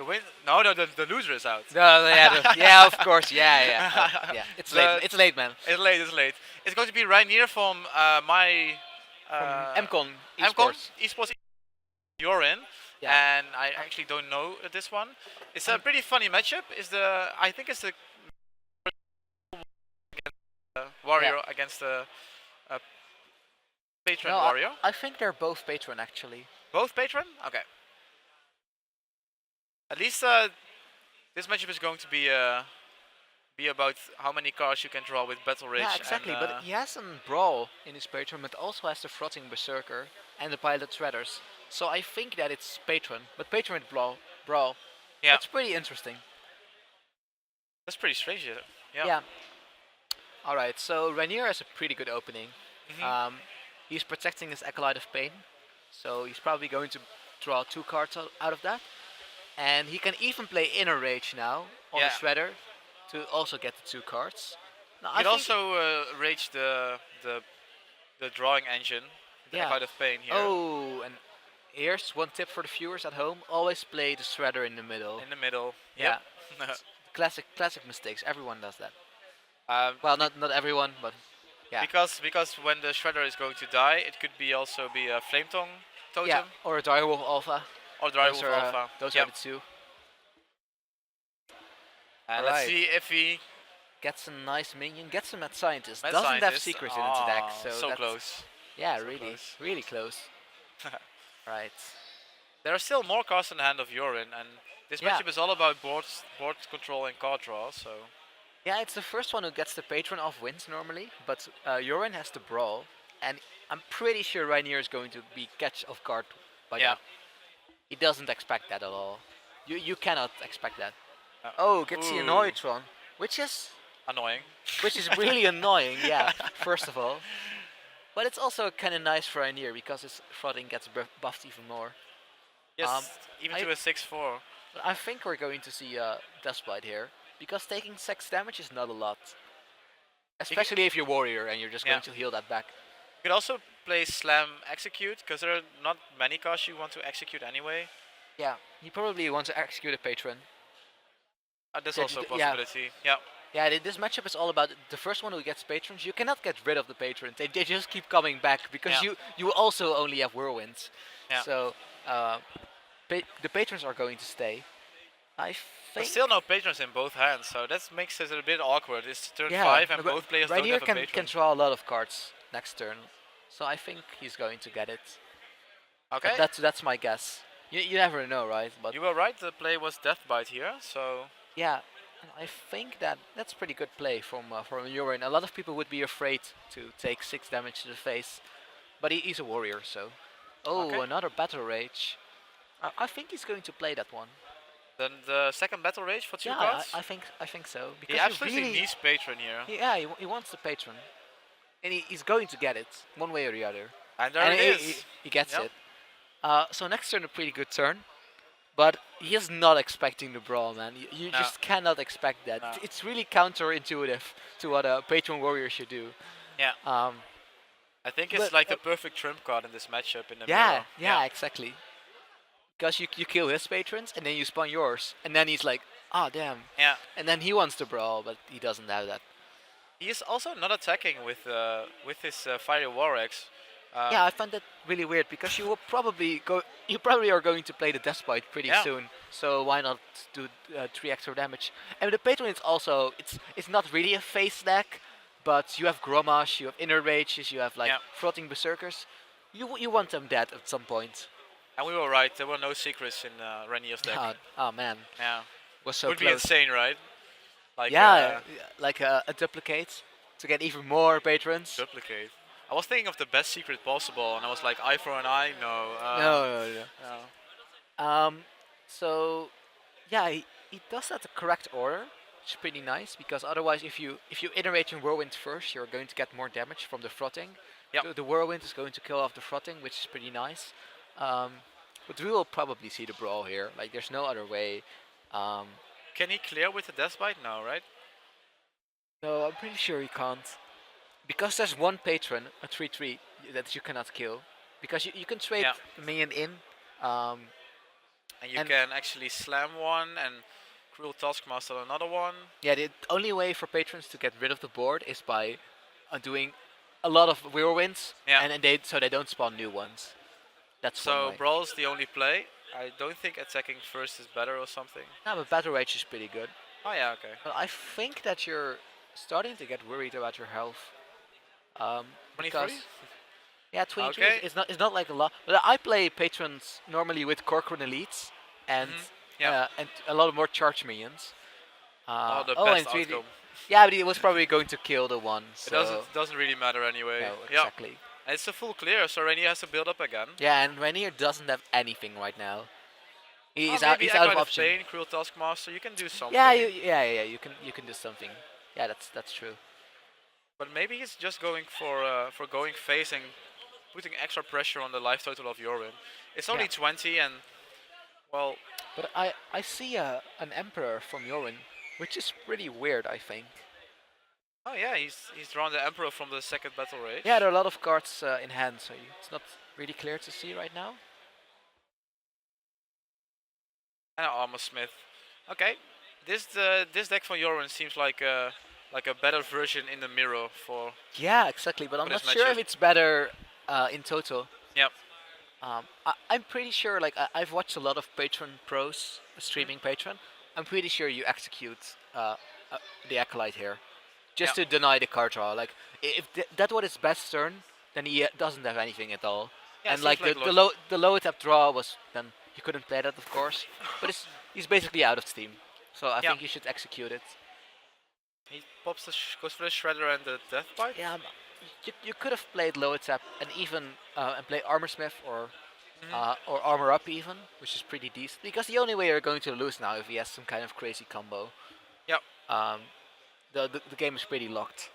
The win? No, no, the loser is out. No, yeah, of course, yeah. It's late. The It's late, man. it's late. It's late. It's going to be Reinier from my From uh, MCon MCOM Esports. esports Yorrin, Yeah. and I actually don't know this one. It's a Um, pretty funny matchup. I think it's the yeah. warrior against the uh, patron No, warrior. I think they're both patron actually. Both patron. Okay. At least this matchup is going to be about how many cards you can draw with Battle Rage. Yeah, And exactly. But he has some brawl in his patron, but also has the Frotting Berserker and the Pilot Shredders. So I think that it's patron, but patron with brawl. yeah, That's pretty interesting. that's pretty strange. Yeah. Yeah. All right. So Rainier has a pretty good opening. Hmm. He's protecting his Acolyte of Pain, so he's probably going to draw 2 cards out of that. And he can even play Inner Rage now on the Yeah. Shredder to also get the 2 cards. Now, You I could think, also rage the drawing engine, the yeah. Cloud of Pain here Oh, and here's one tip for the viewers at home: always play the Shredder in the middle. in the middle. Yeah, Yep. classic mistakes. Everyone does that. um, Well, not everyone, but yeah, because when the Shredder is going to die, it could be also be a Flame Tongue totem yeah. Or a Direwolf Alpha. or Direwolf Those are Alpha. those Yep. are the two. And let's Alright. see if he Gets a nice minion. Gets a Mad Scientist. Mad Doesn't have Scientist. secrets in its deck, Ah, so so that's, close. yeah, So really, close. really close. Right. There are still more cards in the hand of Yorin, and this Yeah. matchup is all about board control and card draw. So Yeah, it's the first one who gets the patron off wins normally, but Yorin has the brawl, and I'm pretty sure Rainier is going to be catch off guard by yeah. that. He doesn't expect that at all. You cannot expect that. Uh, Oh, gets the ooh, Annoytron, which is annoying. really annoying. Yeah, first of all, but it's also kind of nice for Rainier because his Frothing gets buffed even more. Yes, Um, even I- to a 6/4. But I think we're going to see Deathbite here because taking 6 damage is not a lot, especially if you're warrior and you're just Yeah. going to heal that back. You could also play Slam Execute, because there are not many cards you want to execute anyway. Yeah, you probably want to execute a patron. That's Yeah, also a yeah. possibility. Yeah. Yeah, this matchup is all about the first one who gets patrons. You cannot get rid of the patrons. They just keep coming back because Yeah. you also only have whirlwinds. Yeah. So the patrons are going to stay. I There's think. still no patrons in both hands, so that makes it a bit awkward. It's turn Yeah, 5 and but both players right don't here have a patron. can draw a lot of cards next turn, so I think he's going to get it. Okay. But that's my guess. You never know, right? But You were right, the play was Deathbite here, so yeah, and I think that's pretty good play from Yorin. A lot of people would be afraid to take 6 damage to the face, but he's a warrior, so. Oh, Okay. another battle rage. I think he's going to play that one. then the second Battle Rage for 2 Yeah, cards. I think so. He Because absolutely really, needs patron here. yeah, he wants the patron, and he's going to get it one way or the other. And there And it he, is. he gets Yep. it. So next turn a pretty good turn, but he is not expecting the brawl, man. You No. just cannot expect that. No. It's really counterintuitive to what a patron warrior should do. Yeah. Um, I think it's But, like the perfect trump card in this matchup in the yeah, mirror. yeah, exactly. Because you kill his patrons and then you spawn yours, and then he's like, ah, damn. Yeah. And then he wants to brawl, but he doesn't have that. He is also not attacking with his Fire Warx. Yeah, I find that really weird because you will probably go. You probably are going to play the Deathbite pretty Yeah. soon. So why not do 3 extra damage? And the patron is also it's not really a face deck, but you have Grommash, you have Inner Rages, you have like Yeah. Frotting Berserkers. You want them dead at some point. And we were right. There were no secrets in Renier's deck. Oh man, Yeah. was so Would be close. insane, right? Like Yeah, like a duplicate to get even more patrons. duplicate. I was thinking of the best secret possible, and I was like, eye for an eye. No. No. No. So yeah, he does that the correct order, which is pretty nice because otherwise, if you iterate in whirlwind first, you're going to get more damage from the frotting. Yep. The whirlwind is going to kill off the frotting, which is pretty nice. But we will probably see the brawl here. Like, there's no other way. Can he clear with the Deathbite? No, right? No, I'm pretty sure he can't. Because there's one patron, a 3/3, that you cannot kill. Because you can trade Yeah. the minion in, um, And you can actually slam one and Cruel Taskmaster another one. Yeah, the only way for patrons to get rid of the board is by doing a lot of whirlwinds, Yeah. and so they don't spawn new ones. That's one So way. Brawl's the only play. I don't think attacking first is better or something. No, but Battle Rage is pretty good. Oh yeah, okay. But I think that you're starting to get worried about your health. Because 23? yeah, 23 Okay. is not like a lot. But I play patrons normally with Corcoran Elites and Yeah. and a lot more charge minions. Oh, the and best 3D. outcome. Yeah, but it was probably going to kill the one. It So doesn't really matter anyway. no, Yeah. exactly. And it's a full clear, so Reinier has to build up again. Yeah, and Reinier doesn't have anything right now. Oh, He's out. maybe He's out of Acolyte of option. Pain, Cruel Taskmaster. You can do something. Yeah, you can do something. Yeah, that's true. But maybe he's just going for going face and putting extra pressure on the life total of Yorrin. It's only Yeah. 20 and well, But I see an Emperor from Yorrin, which is pretty weird, I think. oh yeah, he's drawn the Emperor from the second battle rage. Yeah, there are a lot of cards in hand, so it's not really clear to see right now. And an Armor Smith. Okay, this deck from Yorrin seems like a better version in the mirror for. Yeah, exactly. But I'm For not this sure matchup. if it's better in total. Yep. I'm pretty sure. Like I've watched a lot of Patron pros, streaming Patron. I'm pretty sure you execute the Acolyte here, just Yeah. to deny the card draw. Like if that was his best turn, then he doesn't have anything at all. Yeah, And seems like the low tap draw was then you couldn't play that, of course. But he's basically out of steam. So I Yeah. think you should execute it. He pops goes for the Shredder and the Death Bite. Yeah, you could have played low tap and even and play Armor Smith or Armor Up even, which is pretty decent. Because the only way you're going to lose now if he has some kind of crazy combo. Yep. The game is pretty locked.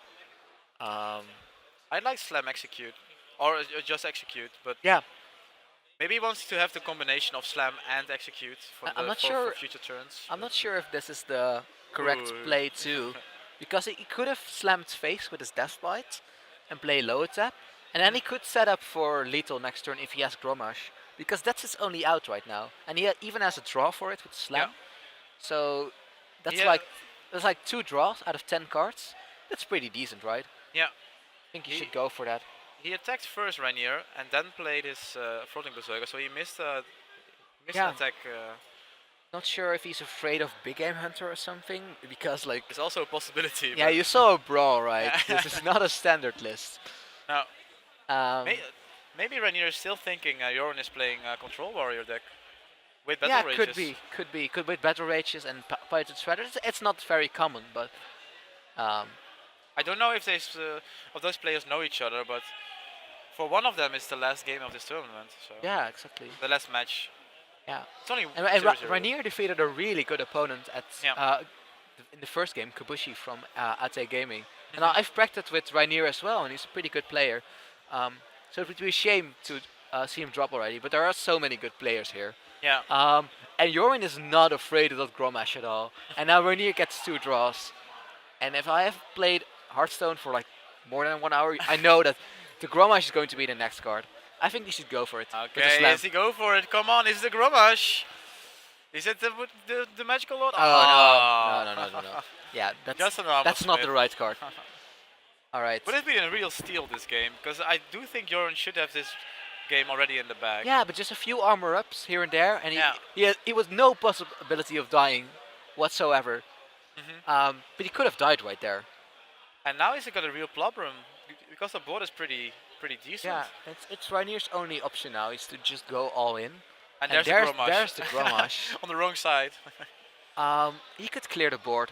I'd like Slam Execute. Or just Execute, but Yeah, maybe he wants to have the combination of Slam and Execute for, I'm not for sure- future turns. I'm not sure if this is the correct Ooh. play too, because he could have slammed face with his Death Bite and play low tap, and then he could set up for lethal next turn if he has Gromash, because that's his only out right now, and he even has a draw for it with slam. Yeah. So that's Yeah. that's like 2 draws out of 10 cards. That's pretty decent, right? Yeah. I think you He- should go for that. He attacked first Reinier and then played his Floating Berserker, so he missed Yeah. an attack. Not sure if he's afraid of Big Game Hunter or something, because like It's also a possibility. yeah, but you saw a brawl, right? Yeah. This is not a standard list. No, Um, maybe Reinier is still thinking Yorrin is playing a Control Warrior deck with Battle yeah, Rages. could be with Battle Rages and Pirated Shredders. It's not very common, but I don't know if of those players know each other, but for one of them it's the last game of this tournament. So yeah, exactly. the last match. Yeah, It's only and 0-0. Rainier defeated a really good opponent at Yeah. in the first game, Kabushi from AT Gaming. And Mhm. I've practiced with Rainier as well, and he's a pretty good player. So it would be a shame to see him drop already, but there are so many good players here. Yeah. And Yorrin is not afraid of that Gromash at all. And now Rainier gets 2 draws. And if I have played Hearthstone for like more than 1 hour, I know that the Gromash is going to be the next card. I think you should go for it. with the Okay, slam. is he go for it? Come on, is the Gromash? Is it the magical lord? Oh no. Yeah, Just an Armor that's not the Smith. right card. All right. Would it be a real steal this game? Because I do think Yorrin should have this game already in the bag. Yeah, but just a few armor ups here and there, and Yeah. he was no possibility of dying whatsoever. Mhm. But he could have died right there. And now he's got a real problem because the board is pretty decent. Yeah, it's Rainier's only option now is to just go all in. And And there's the Gromash. there's the Gromash. On the wrong side. He could clear the board,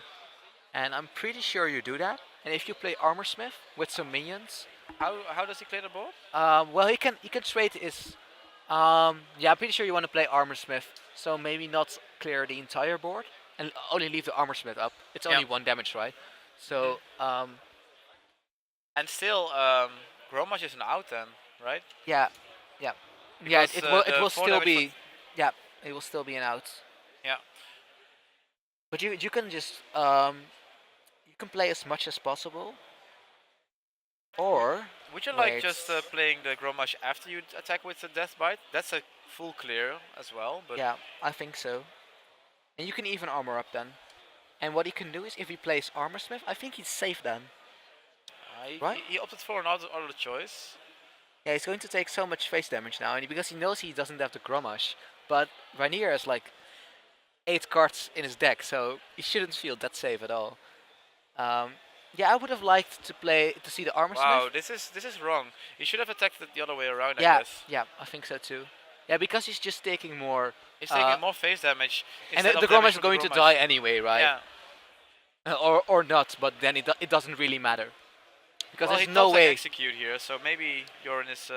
and I'm pretty sure you do that. And if you play Armor Smith with some minions, How does he clear the board? well he can trade his. Yeah, I'm pretty sure you want to play Armor Smith, so maybe not clear the entire board and only leave the Armor Smith up. It's only Yeah. 1 damage, right? So And still, Gromash is an out then, right? yeah, Because, it the will 4 still damage be it will still be an out. Yeah. But you can just you can play as much as possible, or Would you like Wait. just playing the Gromash after you attack with the Death Bite? That's a full clear as well, but Yeah, I think so. And you can even armor up then. And what he can do is if he plays Armor Smith, I think he's safe then, right? he opted for another choice. Yeah, he's going to take so much face damage now, and because he knows he doesn't have the Grommash. But Reinier has like 8 cards in his deck, so he shouldn't feel that safe at all. Um, yeah, I would have liked to see the Armor Wow, Smith. this is wrong. He should have attacked it the other way around, I Yeah, guess. yeah, I think so too. Yeah, because he's just taking more, He's uh, taking more face damage and instead the of Grommash damage is from the going to Grommash. die anyway, right? Yeah. Or not, but then it doesn't really matter because Well, he there's no top deck way. execute here, so maybe Yorrin is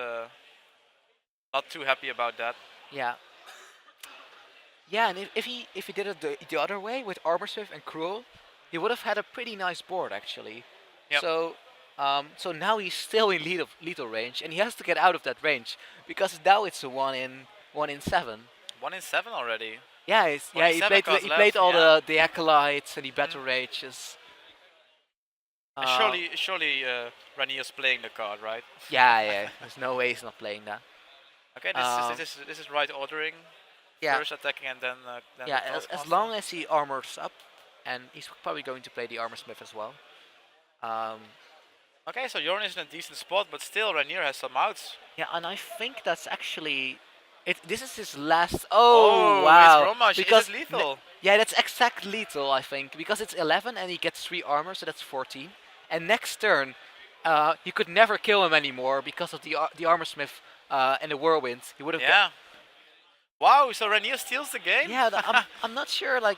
not too happy about that. Yeah, yeah, and if he did it the other way with Armor Smith and Cruel, he would have had a pretty nice board actually. Yep. So now he's still in lethal range, and he has to get out of that range because now it's a 1 in 7. 1 in 7 already. Yeah, Only he 7 played cards he played left, all yeah. the acolytes and the battle rages. And surely Ranier's playing the card, right? Yeah. There's no way he's not playing that. Okay, Um, this is right ordering. yeah, First attacking and then yeah. the As Taskmaster. long as he armors up, and he's probably going to play the Armor Smith as well. Um, Okay, so Yorn is in a decent spot, but still Ranier has some outs. yeah, and I think that's actually it. This is his last. Oh, Oh wow! his Romash, Because is it lethal? yeah, that's exact lethal. I think because it's 11 and he gets 3 armor, so that's 14. And next turn, you could never kill him anymore because of the Armor Smith and the Whirlwind. He would have. Yeah. Wow, so Ranier steals the game? Yeah, I'm not sure. Like,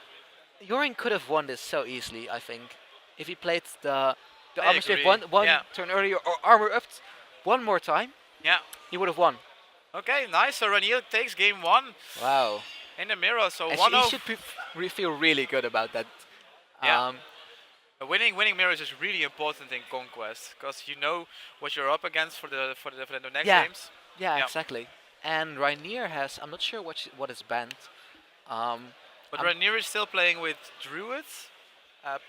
Yorin could have won this so easily. I think if he played the I Armor Smith agree. one Yeah. turn earlier or armor up one more time, Yeah. he would have won. Okay, nice. So Ranier takes game 1 Wow. in the mirror. So And 1-0. he should feel really good about that. Yeah. Um, Winning mirrors is really important in Conquest because you know what you're up against for the next Yeah. games. yeah, Yeah. exactly. And Reinier has. I'm not sure what is banned. Um, But Um, Ranier is still playing with Druid,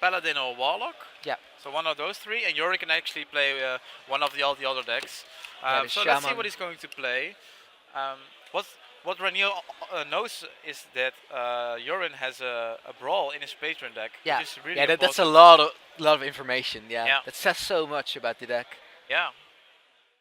Paladin or Warlock. Yeah. So one of those three, and Yorick can actually play one of all the other decks. Yeah, the So let's see Shaman. what he's going to play. Um, what Ranier knows is that Yorin has a brawl in his patron deck, yeah. which is really Yeah, that's a important. lot of information. Yeah. Yeah. That says so much about the deck. Yeah,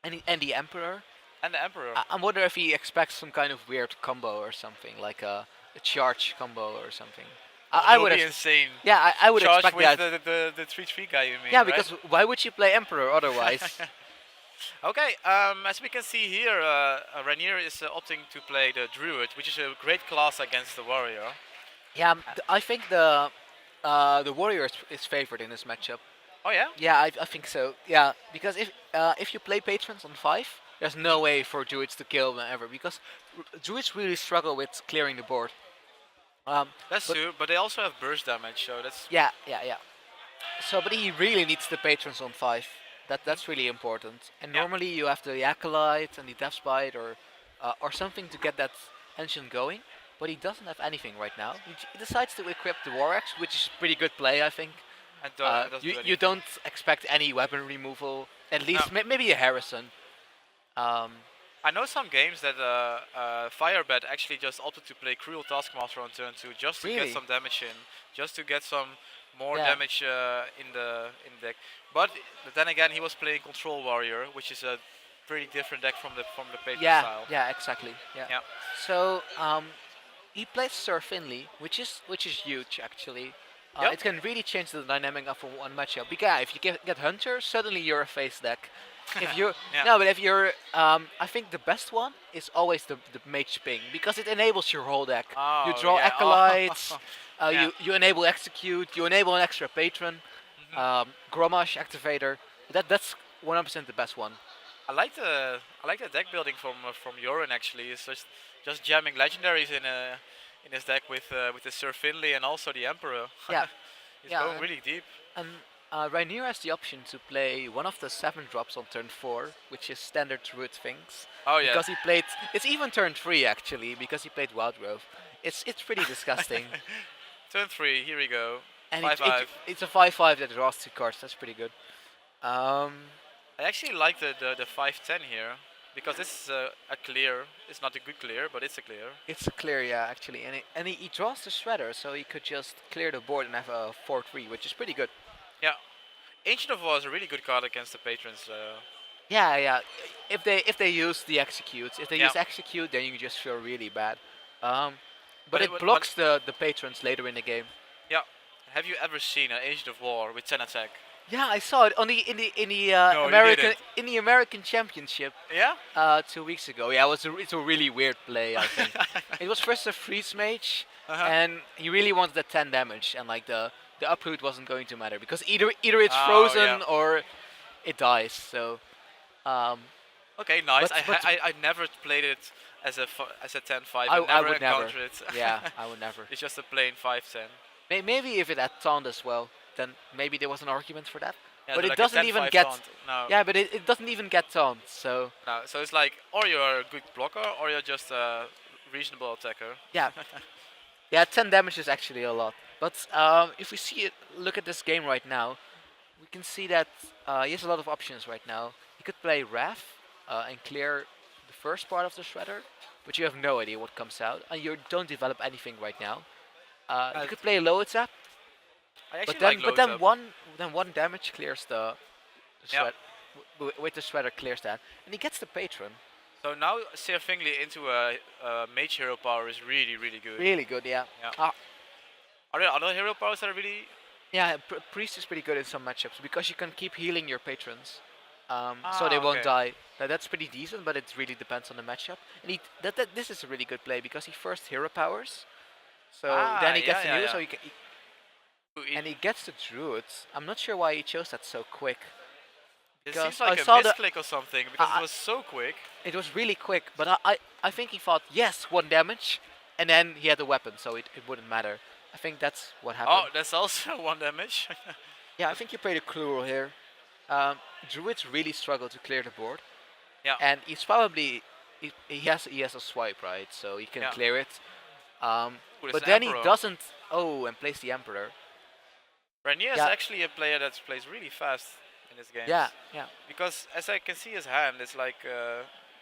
And the Emperor. and the Emperor. I wonder if he expects some kind of weird combo or something, like a charge combo or something. I It would would be have. insane. Yeah, I would Charge expect with that. the 3/3 guy, you mean? Yeah, right? because why would you play Emperor otherwise? Okay, as we can see here, Ranier is opting to play the Druid, which is a great class against the Warrior. Yeah, I think the Warrior is favored in this matchup. Oh yeah? Yeah, I think so. Yeah, because if you play patrons on 5, there's no way for druids to kill them ever because druids really struggle with clearing the board. That's but- true, but they also have burst damage, so that's... Yeah. So, but he really needs the patrons on 5. That's really important. And Yeah. normally you have the acolyte and the death spite or something to get that engine going. But he doesn't have anything right now. He decides to equip the War Axe, which is pretty good play, I think. And doesn't do You anything. don't expect any weapon removal. At least maybe a Harrison. I know some games that Firebed actually just opted to play Cruel Taskmaster on turn 2 just to Really? get some damage in, just to get some more Yeah. damage in the deck. But then again, he was playing Control Warrior, which is a pretty different deck from the Patron Yeah, style. yeah, exactly. Yeah. Yeah. So he plays Sir Finley, which is huge actually. Yep. It can really change the dynamic of one matchup. Because yeah, if you get Hunter, suddenly you're a face deck. If you're Yeah. no, but if you're, I think the best one is always the Mage Ping because it enables your whole deck. You Oh, draw yeah. acolytes, Yeah. you enable execute, you enable an extra patron, Grommash activator. That's 100% the best one. I like the deck building from Yorin actually. It's just jamming legendaries in his deck with the Sir Finley and also the Emperor. Yeah. He's Yeah, going really deep. And Rainier has the option to play one of the 7 drops on turn 4, which is standard Druid things. Oh yeah. Because he played, it's even turn 3 actually, because he played Wild Growth. It's pretty disgusting. Turn 3. Here we go. And 5/5. it's a 5/5 that draws 2 cards. That's pretty good. I actually like the 5/10 here. because this is a clear. It's not a good clear, but it's a clear. It's a clear, yeah, actually, and he draws the shredder, so he could just clear the board and have a 4-3, which is pretty good. Yeah, Ancient of War is a really good card against the patrons. Yeah, yeah. If they use the executes, if they Yeah, use execute, then you just feel really bad. Um, but but it but blocks the patrons later in the game. yeah. Have you ever seen an Ancient of War with 10 attack? Yeah, I saw it on the No, you American didn't. Championship Yeah. 2 weeks ago. Yeah, it's a really weird play. I think it was first a freeze mage, Uh-huh. and he really wanted the 10 damage, and like the uproot wasn't going to matter because either it's Oh yeah. frozen or it dies. So, um, Okay, nice. but but I never played it as a 10-5. I I I never would never. encountered it. Yeah, I would never. It's just a plain 5-10. Maybe if it had taunt as well, then maybe there was an argument for that. Yeah, But they're it like a doesn't 10 even 5 get. taunt. No, Yeah, but it doesn't even get taunt. So no. So it's like, or you're a good blocker, or you're just a reasonable attacker. yeah, yeah, 10 damage is actually a lot. But if we see it, look at this game right now, we can see that he has a lot of options right now. He could play Wrath and clear the first part of the Shredder, but you have no idea what comes out, and you don't develop anything right now. Uh, You could play Low Tap, I actually but like then but loads then up. one damage clears the Yeah. shred. With the Shredder clears that, and he gets the Patron. So now Sir Fingley into a mage hero power is really really good. Really good, yeah. Yeah. Uh, Are there other hero powers that are really? yeah, Priest is pretty good in some matchups because you can keep healing your patrons, so they Ah, won't okay. die. That's pretty decent, but it really depends on the matchup. And this is a really good play because he first hero powers, so Ah, then he gets yeah, the yeah, new, yeah. so and he gets the druids. I'm not sure why he chose that so quick It because seems I like a saw the misclick or something because it I, was so quick. it was really quick, but I think he thought yes 1 damage, and then he had a weapon, so it wouldn't matter. I think that's what Oh, happened. that's also 1 damage. Yeah, I think you played a clue here. Druids really struggle to clear the board, Yeah, and he's probably he has a swipe, right? So he can yeah. clear it. Ooh, there's But an then he Emperor. doesn't. Oh, and plays the Emperor. Reinier is Yeah, actually a player that plays really fast in his games. yeah, yeah. Because as I can see his hand, it's like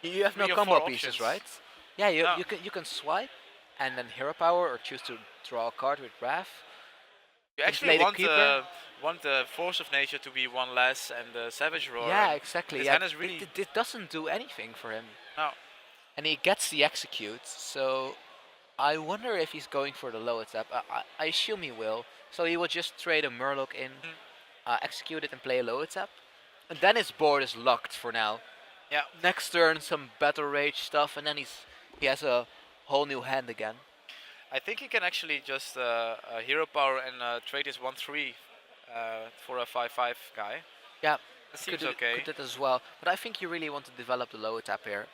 You have no 3 or 4 combo pieces, options. right? Yeah, you No, you can swipe, and then hero power, or choose to draw a card with Wrath. you Can actually play the Keeper. want the Force of Nature to be one less and the Savage Roar. Yeah, And exactly. his Yeah, hand is really it doesn't do anything for him, no. and he gets the execute. So I wonder if he's going for the low tap. I assume he will. So he will just trade a Murloc in, Mm, execute it, and play a low tap, and then his board is locked for now. yeah, Next turn, some battle rage stuff, and then he has a whole new hand again. I think he can actually just hero power and trade his 1/3 for a 5/5 guy. Yeah, That could seems do, okay. could do that as well. But I think you really want to develop the low tap here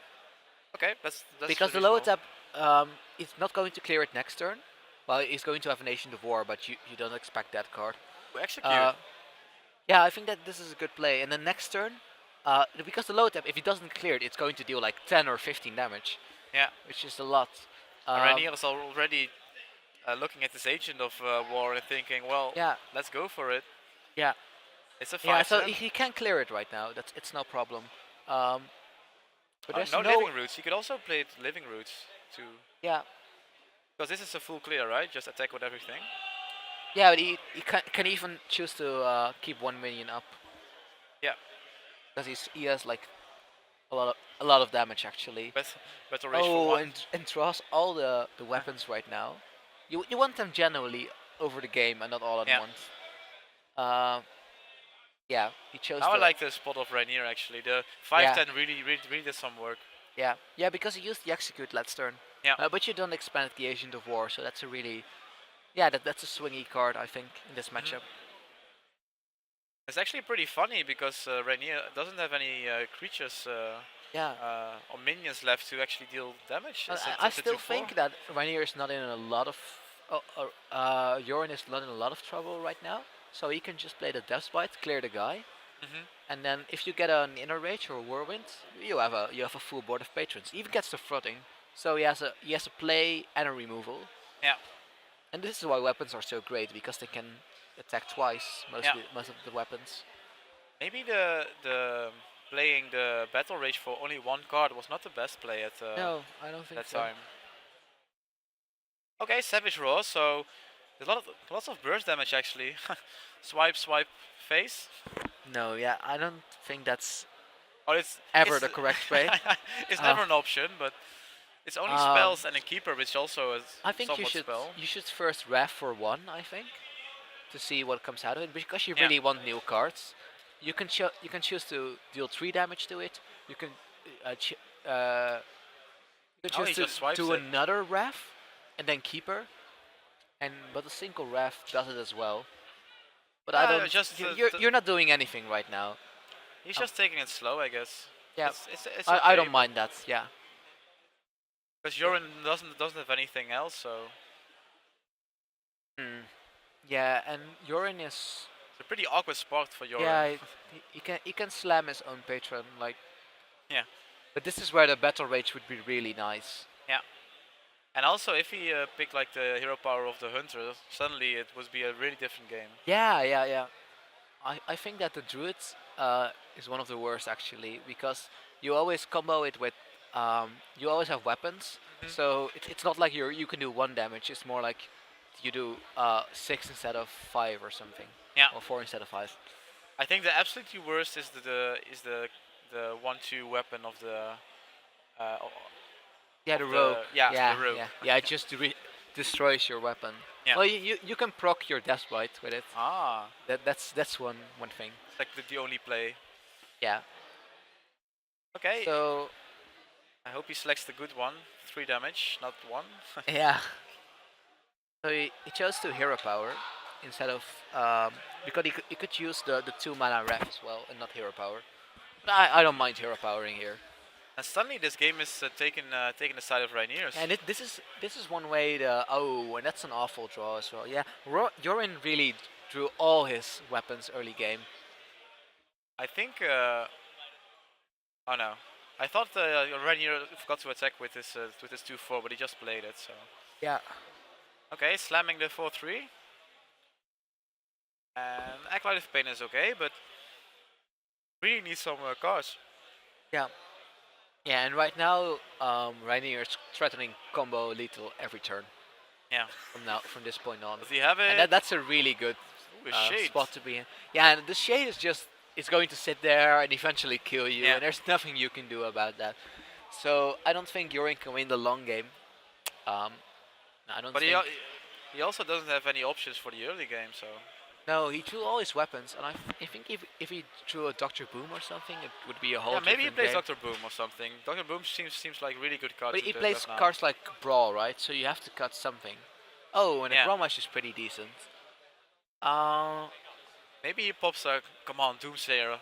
Okay, that's because the low reasonable. tap is not going to clear it next turn. Well, he's going to have an Nation of War, but you don't expect that card. We execute. Uh, yeah, I think that this is a good play. And then next turn, because the low tap, if he doesn't clear it, it's going to deal like 10 or 15 damage, Yeah. which is a lot. Reinier is already looking at this Agent of War and thinking, well, Yeah, let's go for it. yeah, It's a yeah. 5 So 10. he can clear it right now. It's no problem. Um, but Oh, there's no no. living roots. He could also play it living roots too. Yeah, Because this is a full clear, right? Just attack with everything. yeah. But he can even choose to keep 1 minion up Yeah. because he has like a lot of damage actually. Better race for Oh, one. and draws all the weapons right now. You want them generally over the game and not all at Yeah. once. Uh, yeah, he chose. Now I the, like the spot of Reinier actually. The 5/10 really did some work. Yeah, because he used the execute last turn. Yeah. But you don't expand the Agent of War, so that's a really, yeah, that's a swingy card I think in this Mhm. matchup. It's actually pretty funny because Reinier doesn't have any creatures Yeah. or minions left to actually deal damage. I It's a still 2/4. think that Rainier is not in a lot of. Yorrin is not in a lot of trouble right now, so he can just play the Death Bite, clear the guy, Mhm. and then if you get an Inner Rage or a Whirlwind, you have a full board of patrons. He even gets the Flooding, so he has a play and a removal. Yeah. And this is why weapons are so great because they can attack twice. Yeah. Most of the weapons. Maybe the playing the Battle Rage for only one card was not the best play at No, I don't think that so. time. Okay, Savage Raw, so there's lots of burst damage actually. Swipe, swipe, face. No, yeah, I don't think that's Oh, ever it's the correct way. it's Uh, never an option, but it's only um, spells and a keeper, which also is I think somewhat spell. you should first ref for one. I think to see what comes out of it because you Yeah. really want new cards. You can choose to deal 3 damage to it. You can uh, ch- uh, you can Oh, choose he to just swipes do it. another ref and then keeper. But a single ref does it as well. But I don't. Just You're not doing anything right now. he's Um, just taking it slow, I guess. yeah, It's I okay, don't mind that. Yeah. because Yorrin doesn't have anything else, so Mm. Yeah, and Yorin is it's a pretty awkward spot for Yorrin. yeah. He can slam his own patron like. Yeah, But this is where the battle rage would be really nice. yeah. And also, if he picked like the hero power of the hunter, suddenly it would be a really different game. Yeah. I think that the druid is one of the worst actually because you always combo it with you always have weapons, Mhm. so it's not like you can do 1 damage. It's more like you do 6 instead of 5 or something, Yeah, or 4 instead of 5. I think the absolutely worst is the 1-2 weapon of the uh, o- Yeah, of the rogue. the yeah Yeah, the rogue. yeah. It just destroys your weapon. Yeah. Well, you can proc your death bite with it. Ah, That's one thing. it's like the only play. Yeah. Okay, So I hope he selects the good one. 3 damage, not one. yeah. So he chose to hero power instead of because he could use the 2 mana ref as well and not hero power. But I don't mind hero powering here. And suddenly this game is taking the side of Rainiers. And this is one way to and that's an awful draw as well. Yeah, Yorin really drew all his weapons early game. I think. Oh no, I thought Rainier forgot to attack with his 2-4, but he just played it. So Yeah. okay, slamming the 4-3. And Acolyte of Pain is okay, but really need some cards. Yeah. Yeah, and right now, Reinier is threatening combo lethal every turn Yeah. from this point on, Does he have it? and that's a really good Ooh, a shade. spot to be in. Yeah, and the shade is just it's going to sit there and eventually kill you, Yeah. and there's nothing you can do about that. So I don't think Yorin can win the long game. Um, I don't But think. he also doesn't have any options for the early game, so No, he drew all his weapons, and I think if he drew a Doctor Boom or something, it would be a whole yeah, maybe he different plays game. Doctor Boom or something. Doctor Boom seems like really good card. But to he have plays now. cards like Brawl, right? So you have to cut something. Oh, and Yeah. the Grommash is pretty decent. Uh, Maybe he pops a come on Doomsayer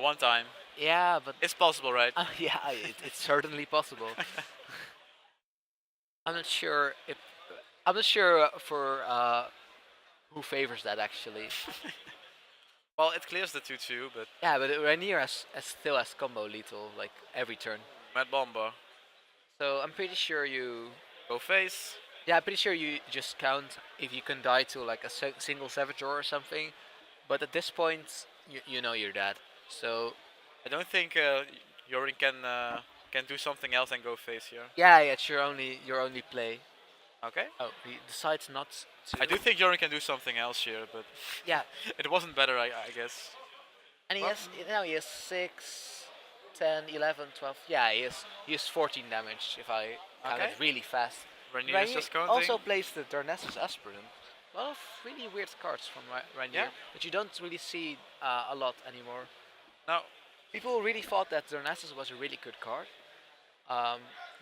one time. yeah, but It's possible, right? yeah, it's certainly possible. I'm not sure if I'm not sure for who favors that actually. Well, it clears the 2-2, but Yeah, but Rainier still has combo lethal like every turn. Mad Bomber. So I'm pretty sure you. Go face. Yeah, I'm pretty sure you just count if you can die to like a single Savage or something. But at this point, you know you're dead. So I don't think Yorin can do something else and go face here. yeah, it's your only play. Okay. Oh, he decides not to. I do think Yorin can do something else here, but Yeah, it wasn't better, I guess. and Well- he has 6, 10, 11, 12. Yeah, he has 14 damage if I count Okay. it really fast. Rainier is Rainier just counting. also plays the Darnassus Aspirant. A lot of really weird cards from Rainier Yeah. that you don't really see a lot anymore. No. People really thought that Darnassus was a really good card,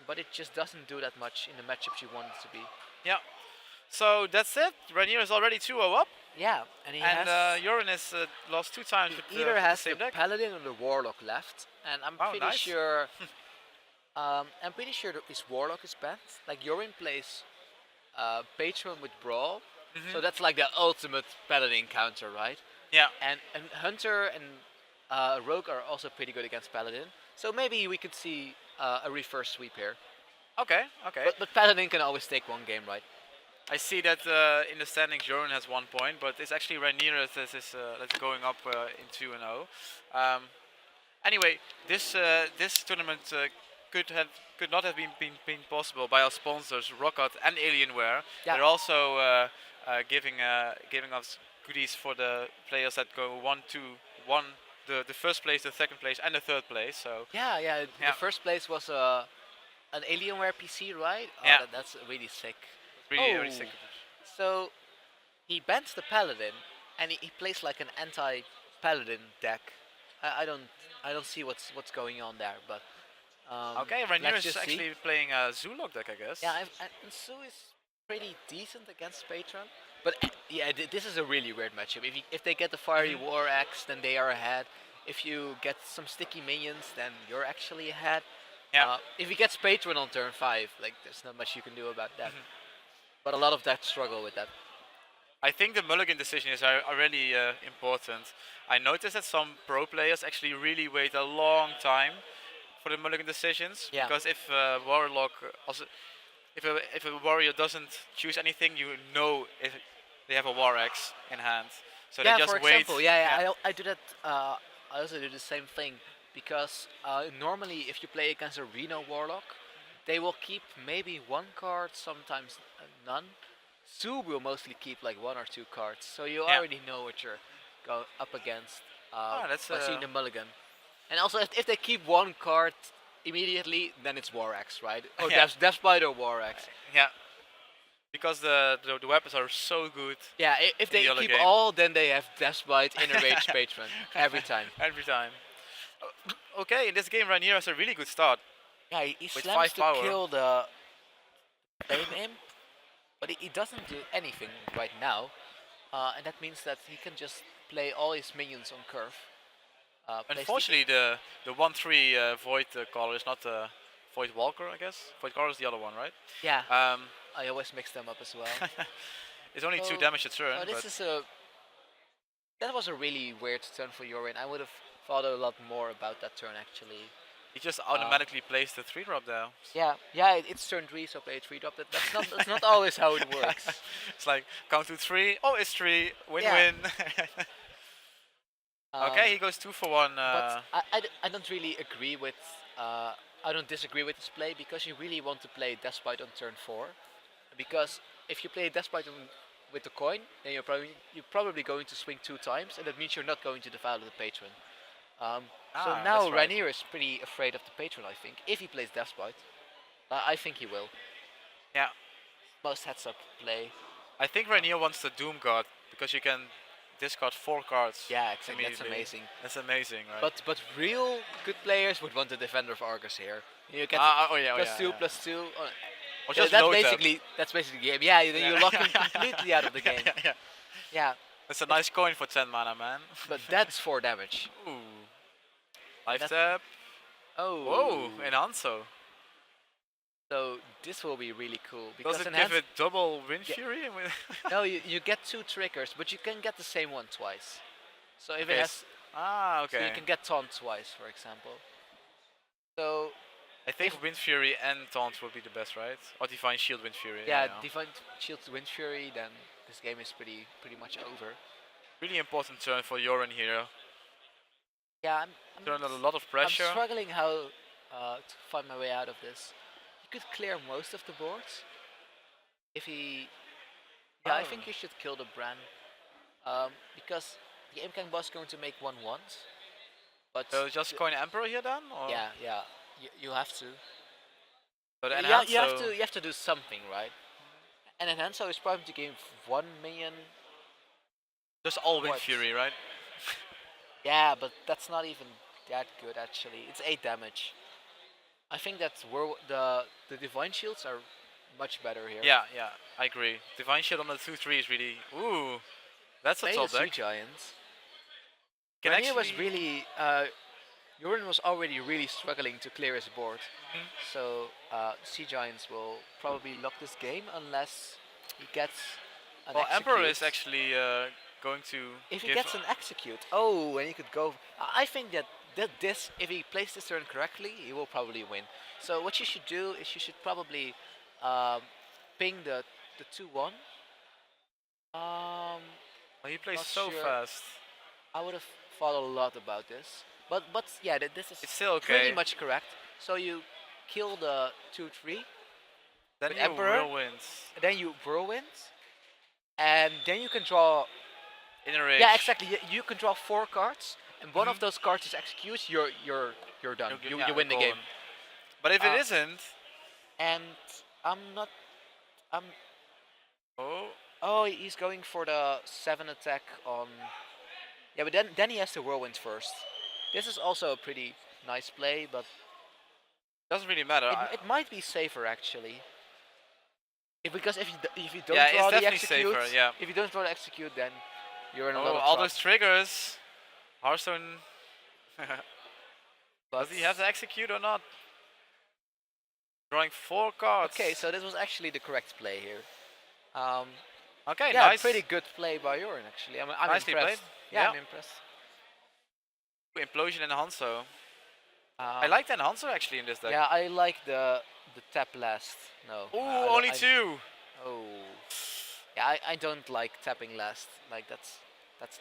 but it just doesn't do that much in the matchups you want it to be. Yeah. So that's it. Rainier is already 2-0 up, Yeah, and he and has Yorin has lost 2 times with either the has same the deck. Paladin or the Warlock left, and I'm Oh, pretty nice. sure. I'm pretty sure that his Warlock is banned. Like Yorin plays Patron with Brawl, Mhm. so that's like the ultimate Paladin counter, right? Yeah. And Hunter and Rogue are also pretty good against Paladin. So maybe we could see a reverse sweep here. Okay. Okay. But Paladin can always take one game, right? I see that in the standings Joran has 1 point, but it's actually Rainier that's going up in 2-0. Anyway, this tournament could have could not have been possible by our sponsors Rocket and Alienware. Yeah. They're also giving us goodies for the players that go one, the first place, the second place, and the third place. So Yeah, yeah. The yeah, first place was an Alienware PC, right? Oh, yeah, that's really sick. really Oh, really sick. so he bans the Paladin, and he plays like an anti-Paladin deck. I don't I don't see what's going on there, but Okay, Rainier let's is just see. actually playing a Zulog deck, I guess. Yeah, and Su is pretty decent against Patron, but yeah, this is a really weird matchup. If they get the Fiery Mhm. War Axe, then they are ahead. If you get some sticky minions, then you're actually ahead. Yeah. If he gets Patron on turn 5, like there's not much you can do about that. Mhm. But a lot of decks struggle with that. I think the mulligan decision is are really important. I noticed that some pro players actually really wait a long time for the mulligan decisions Yeah. because if warlock also if a warrior doesn't choose anything, you know if they have a war axe in hand, so they Yeah, just for wait. example, I do that. I also do the same thing because normally if you play against a Reno Warlock, they will keep maybe one card, sometimes none. Su will mostly keep like one or two cards, so you Yeah. already know what you're go up against Ah, that's by seeing the mulligan. And also, if they keep one card immediately, then it's War Axe, right? Or yeah, Death Spider War Axe. yeah, because the weapons are so good Yeah, if in they the other keep game. all, then they have Deathbite, Inner Rage, Patron every time. Every time. Okay, in this game, Rainier has a really good start Yeah, he with slams 5 to power. kill the Flame Imp, but he doesn't do anything right now, and that means that he can just play all his minions on curve. Plays the Unfortunately, the 1/3 Void Caller is not Void Walker, I guess. Void Caller is the other one, right? Yeah, Um, I always mix them up as well. it's only 2 So, damage a turn, this but is a that was a really weird turn for Yorrin. I would have thought a lot more about that turn actually. he just Uh, automatically plays the 3 drop there. yeah, it's turn 3, so play 3 drop. That's not always how it works. It's like count to 3. Oh, it's 3. Win Yeah. win. Um, Okay, he goes 2 for 1. but I don't really agree with I don't disagree with this play because you really want to play Despite on turn 4, because if you play Despite with the coin, then you're probably going to swing 2 times, and that means you're not going to defile the patron. So now that's right. Rainier is pretty afraid of the patron. I think if he plays Despite, I think he will. Yeah. Most heads up play. I think Rainier wants the Doom God because you can discard 4 cards. Yeah, exactly. That's immediately. amazing. That's amazing, right? But real good players would want the Defender of Argus here. You get Oh yeah, plus yeah, two, yeah. plus two. Or Yeah, just load that. that's basically the game. Yeah, then you lock him completely out of the game. Yeah. Yeah, That's a nice coin for 10 mana, man. but that's 4 damage. Ooh. Life That's- tap. Oh. Whoa, an Anso. So this will be really cool because Does it enhance. give it double Wind Yeah. Fury? No, you get 2 triggers, but you can get the same one twice. So if Okay, it has, so okay. you can get taunt twice, for example. So I think Wind Fury and Taunt would be the best, right? Or Divine Shield Wind Fury. yeah, Divine Shield to Wind Fury, then this game is pretty much over. Really important turn for Yorrin here. Yeah, Turn a lot of pressure. I'm struggling how to find my way out of this. You could clear most of the boards if he. Yeah, I think Oh. you should kill the Bran, because the Imkang boss is going to make 1/1s. But So just coin Emperor here then? Or? yeah, you have to. So the Yeah, Enhancer- you have to do something, right? And Enhancer is probably to give 1 minion. Just all Wind What? Fury, right? Yeah, but that's not even that good actually. It's 8 damage. I think that's where the Divine Shields are much better here. Yeah, yeah, I agree. Divine Shield on the 2/3 is really. Ooh, that's a Play top the Sea deck. Giants. Can Rainier was actually- really Yorin was already really struggling to clear his board. Mhm. So Sea Giants will probably lock this game unless he gets an Well, Emperor execute. is actually going to. If he give gets an execute, oh, and he could go. I think that this, if he plays this turn correctly, he will probably win. So what you should do is you should probably um, ping the 2/1. Oh, he plays not so sure. fast. I would have thought a lot about this. But yeah, this is It's still pretty okay. much correct. So you kill the 2/3 Then with you Emperor, whirlwinds. then you whirlwind, and then you can draw. Inner Rage. Yeah, exactly. You can draw 4 cards, and one of Mhm. those cards is execute. You're done. Yeah, You win the game. golden. But if it Uh, isn't, and I'm not. I'm. oh, Oh, he's going for the 7 attack on. Yeah, but then he has the whirlwind first. This is also a pretty nice play, but doesn't really matter. it might be safer actually. Because if you don't Yeah, draw it's the definitely execute, safer. Yeah. if you don't draw the execute, then you're in a lot Oh, of all trouble. those triggers. Hearthstone. But Does he have to execute or not? Drawing 4 cards. okay, so this was actually the correct play here. Um, Okay, yeah, nice. pretty good play by Yorrin actually. I'm Nicely impressed. played. Yeah, Yeah. I'm impressed. Implosion and Hanzo. I Um, like the Hanzo actually in this deck. Yeah, I like the tap last. No. Ooh, I don't- only I- 2. Oh. Yeah, I don't like tapping last. Like that's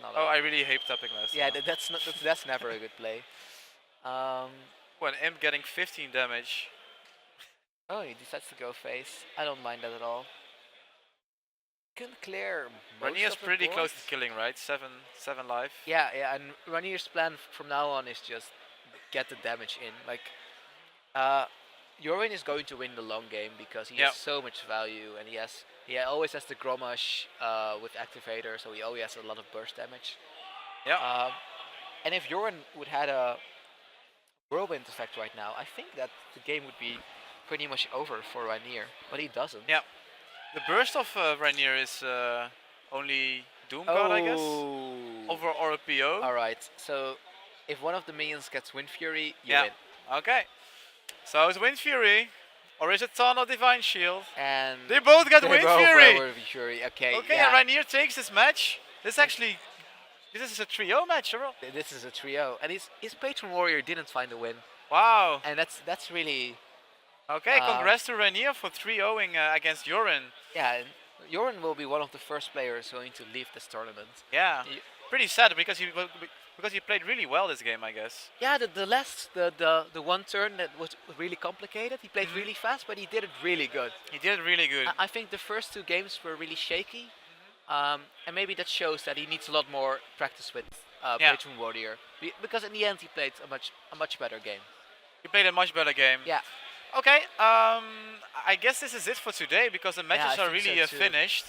not. Oh, a, I really hate tapping last. yeah, that's not that's never a good play. When Imp getting 15 damage. Oh, he decides to go face. I don't mind that at all. Can clear most Renier's of the pretty board. close to killing, right? 7 life. Yeah, and Ranier's plan from now on is just get the damage in. Like, Yorwin is going to win the long game because he Yep. has so much value, and he always has the Gromash with activator, so he always has a lot of burst damage. Yeah. And if Yorwin would had a whirlwind effect right now, I think that the game would be pretty much over for Rainier, but he doesn't. Yeah. The burst of Reinier is only Doom card, I guess. Over or a PO. All right. So if one of the minions gets Wind Fury, you Yeah. win. Okay. So it's Wind Fury, or is it Ton or Divine Shield? And They both get they Wind both Fury. were Wind Fury. Okay. Okay, yeah. and Reinier takes this match. This is a trio match, bro. This is a trio, and his Patron Warrior didn't find a win, Wow. and that's really Okay, congrats to Reinier for 3-0ing against Yorrin. yeah. And Yorrin will be one of the first players going to leave this tournament. Yeah. Y- Pretty sad because he played really well this game, I guess. Yeah, the one turn that was really complicated. He played Mhm. really fast, but he did it really good. He did it really good. I think the first 2 games were really shaky, and maybe that shows that he needs a lot more practice with Yeah. Patron Warrior. Because in the end, he played a much better game. He played a much better game. Yeah. Okay, I guess this is it for today because the matches I are think really so too. finished.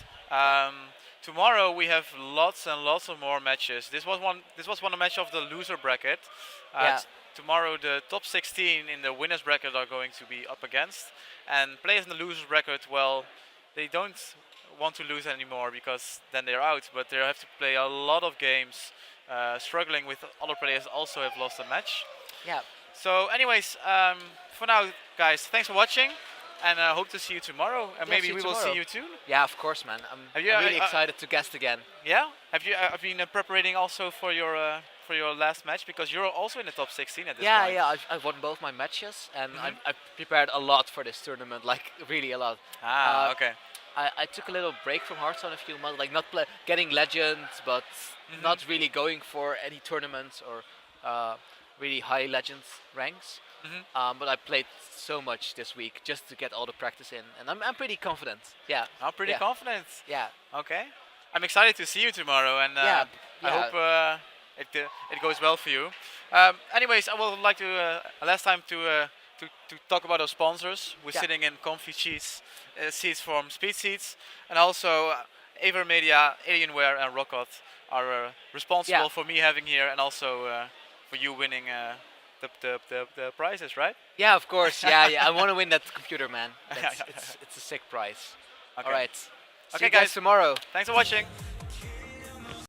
Tomorrow we have lots and lots of more matches. This was one match of the loser bracket. Yeah. Tomorrow the top 16 in the winners bracket are going to be up against, and players in the losers bracket, well, they don't want to lose anymore because then they're out. But they have to play a lot of games, struggling with other players also have lost a match. Yeah. So, anyways, for now, guys, thanks for watching, and I hope to see you tomorrow, and Yeah, maybe see you we will see tomorrow. you too. Yeah, of course, man. I'm Have you, really excited to guest again. Yeah. Have you been preparing also for your last match because you're also in the top 16 at this Yeah, point? yeah. I've won both my matches, and Mhm. I've prepared a lot for this tournament, like really a lot. Ah, Uh, okay. I took a little break from Hearthstone a few months, like not getting legends, but Mhm. not really going for any tournaments or really high legends ranks. Mhm. But I played so much this week just to get all the practice in, and I'm pretty confident. Yeah. I'm pretty Yeah. confident. Yeah. Okay. I'm excited to see you tomorrow, and Yeah. I hope it goes well for you. Anyways, I would like to last time to talk about our sponsors. We're Yeah. sitting in comfy seats from Speed Seats, and also Aver Media, Alienware, and Rockot are responsible Yeah. for me having here, and also for you winning the prizes, right? Yeah, of course. Yeah, yeah. I want to win that computer, man. It's a sick prize. Okay. All right. See Okay, you guys guys. tomorrow. Thanks for watching.